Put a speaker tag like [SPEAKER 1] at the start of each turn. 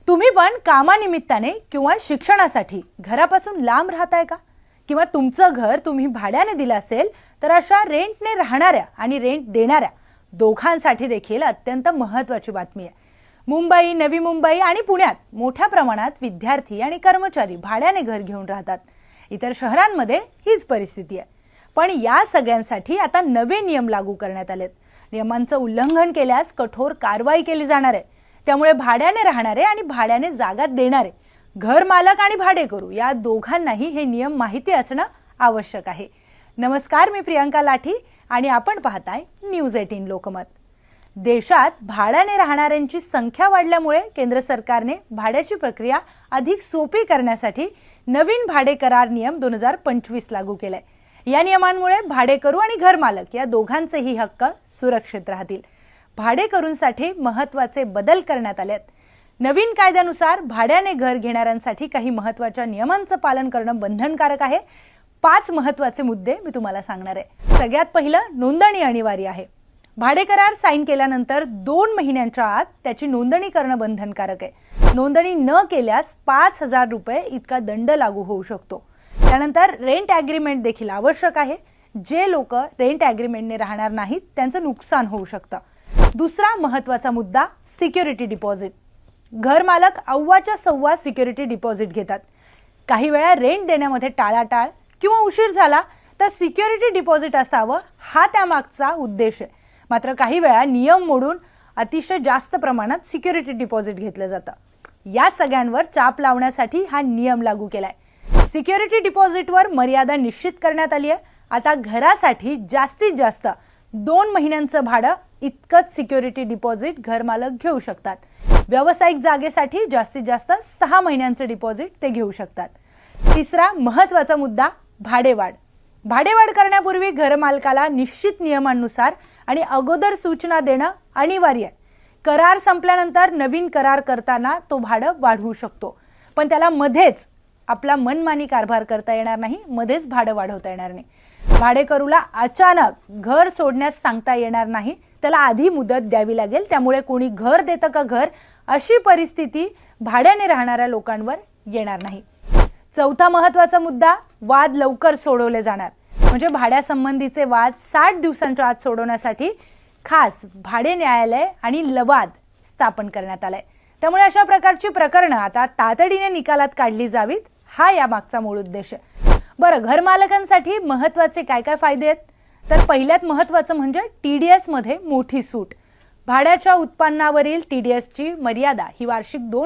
[SPEAKER 1] तुम्ही पण कामानिमित्ताने किंवा शिक्षणासाठी घरापासून लांब राहताय का? किंवा तुमचं घर तुम्ही भाड्याने दिलं असेल तर अशा रेंटने राहणाऱ्या आणि रेंट देणाऱ्या दोघांसाठी देखील अत्यंत महत्त्वाची बातमी आहे। मुंबई, नवी मुंबई आणि पुण्यात मोठ्या प्रमाणात विद्यार्थी आणि कर्मचारी भाड्याने घर घेऊन राहतात। इतर शहरांमध्ये हीच परिस्थिती आहे। पण या सगळ्यांसाठी आता नवे नियम लागू करण्यात आलेत। नियमांचं उल्लंघन केल्यास कठोर कारवाई केली जाणार आहे। त्यामुळे भाड्याने राहणारे आणि भाड्याने जागा देणारे घर मालक आणि भाडेकरू या दोघांनाही हे नियम माहिती असणं आवश्यक आहे। नमस्कार, मी प्रियंका लाठी आणि आपण पाहताय न्यूज 18 लोकमत। देशात भाड्याने राहणाऱ्यांची संख्या वाढल्यामुळे केंद्र सरकारने भाड्याची प्रक्रिया अधिक सोपी करण्यासाठी नवीन भाडे करार नियम 2025 लागू केलाय। या नियमांमुळे भाडेकरू आणि घर मालक या दोघांचेही हक्क सुरक्षित राहतील। भाडेकरूंसाठी महत्त्वाचे बदल करण्यात आलेत। नवीन कायद्यानुसार भाड्याने घर घेणाऱ्यांसाठी काही महत्त्वाच्या नियमांचं पालन करणं बंधनकारक आहे। 5 महत्त्वाचे मुद्दे मी तुम्हाला सांगणार आहे। सगळ्यात पहिलं, नोंदणी अनिवार्य आहे। भाडे करार साइन केल्यानंतर 2 महिन्यांच्या आत त्याची नोंदणी करणं बंधनकारक आहे। नोंदणी न केल्यास 5,000 रुपये इतका दंड लागू होऊ शकतो। त्यानंतर रेंट ॲग्रीमेंट देखील आवश्यक आहे। जे लोक रेंट ॲग्रीमेंटने राहणार नाहीत त्यांचं नुकसान होऊ शकतं। दुसरा महत्त्वाचा मुद्दा, सिक्युरिटी डिपॉझिट। घर मालक अव्वाच्या सव्वा सिक्युरिटी डिपॉझिट घेतात। काही वेळा रेंट देण्यामध्ये टाळाटाळ किंवा उशीर झाला तर सिक्युरिटी डिपॉझिट असावं हा त्यामागचा उद्देश आहे। मात्र काही वेळा नियम मोडून अतिशय जास्त प्रमाणात सिक्युरिटी डिपॉझिट घेतलं जातं। या सगळ्यांवर चाप लावण्यासाठी हा नियम लागू केलाय। सिक्युरिटी डिपॉझिटवर मर्यादा निश्चित करण्यात आली आहे। आता घरासाठी जास्तीत जास्त 2 महिन्यांचं भाडं इतकंच सिक्युरिटी डिपॉझिट घर मालक घेऊ शकतात। व्यावसायिक जागेसाठी जास्तीत जास्त 6 महिन्यांचं डिपॉझिट ते घेऊ शकतात। तिसरा महत्त्वाचा मुद्दा, भाडेवाढ। भाडेवाढ करण्यापूर्वी घर मालकाला निश्चित नियमांनुसार आणि अगोदर सूचना देणं अनिवार्य आहे। करार संपल्यानंतर नवीन करार करताना तो भाडं वाढवू शकतो, पण त्याला मध्येच आपला मनमानी कारभार करता येणार नाही, मध्येच भाडं वाढवता येणार नाही। भाडेकरूला अचानक घर सोडण्यास सांगता येणार नाही, त्याला आधी मुदत द्यावी लागेल। त्यामुळे कोणी घर देतं का घर अशी परिस्थिती भाड्याने राहणाऱ्या लोकांवर येणार नाही। चौथा महत्त्वाचा मुद्दा, वाद लवकर सोडवले जाणार। म्हणजे भाड्यासंबंधीचे वाद 60 दिवसांच्या आत सोडवण्यासाठी खास भाडे न्यायालय आणि लवाद स्थापन करण्यात आलंय। त्यामुळे अशा प्रकारची प्रकरणं आता तातडीने निकालात काढली जावीत, हा यामागचा मूळ उद्देश आहे। बरं, घर मालकांसाठी महत्त्वाचे काय काय फायदे आहेत? तर पहिल्यात महत्त्वाचं म्हणजे TDS मध्ये मोठी सूट। भाड्याच्या उत्पन्नावरील TDS ची मर्यादा ही वार्षिक 2